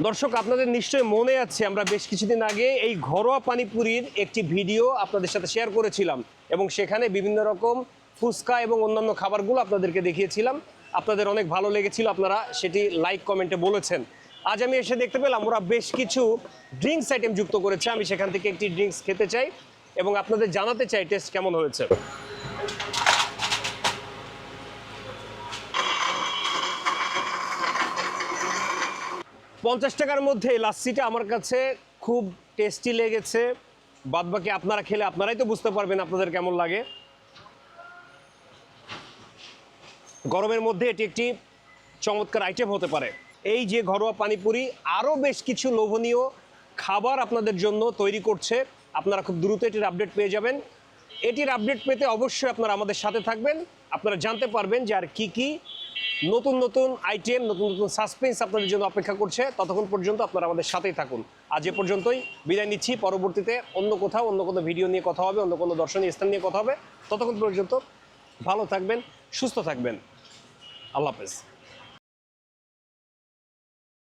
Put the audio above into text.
দর্শক, আপনাদের নিশ্চয়ই মনে আছে আমরা বেশ কিছুদিন আগে এই ঘরোয়া পানিপুরির একটি ভিডিও আপনাদের সাথে শেয়ার করেছিলাম এবং সেখানে বিভিন্ন রকম ফুচকা এবং অন্যান্য খাবারগুলো আপনাদেরকে দেখিয়েছিলাম। আপনাদের অনেক ভালো লেগেছিল, আপনারা সেটি লাইক কমেন্টে বলেছেন। আজ আমি এসে দেখতে পেলাম ওরা বেশ কিছু ড্রিঙ্কস আইটেম যুক্ত করেছে। আমি সেখান থেকে একটি ড্রিঙ্কস খেতে চাই এবং আপনাদের জানাতে চাই টেস্ট কেমন হয়েছে। 50 টাকার মধ্যে লাচ্ছিটা আমার কাছে খুব টেস্টি লেগেছে। বাদবাকি আপনারা খেলে আপনারাই তো বুঝতে পারবেন আপনাদের কেমন লাগে। গরমের মধ্যে এটি একটি চমৎকার আইটেম হতে পারে। এই যে ঘরোয়া পানিপুরি আরও বেশ কিছু লোভনীয় খাবার আপনাদের জন্য তৈরি করছে। আপনারা খুব দ্রুত এটির আপডেট পেয়ে যাবেন। এটির আপডেট পেতে অবশ্যই আপনারা আমাদের সাথে থাকবেন। আপনারা জানতে পারবেন যে আর কী কী নতুন নতুন আইটেম, নতুন নতুন সাসপেন্স আপনাদের জন্য অপেক্ষা করছে। ততক্ষণ পর্যন্ত আপনারা আমাদের সাথেই থাকুন। আজ এ পর্যন্তই, বিদায় নিচ্ছি। পরবর্তীতে অন্য কোথাও অন্য কোনো ভিডিও নিয়ে কথা হবে, অন্য কোনো দর্শনীয় স্থান নিয়ে কথা হবে। ততক্ষণ পর্যন্ত ভালো থাকবেন, সুস্থ থাকবেন। আল্লাহ হাফেজ।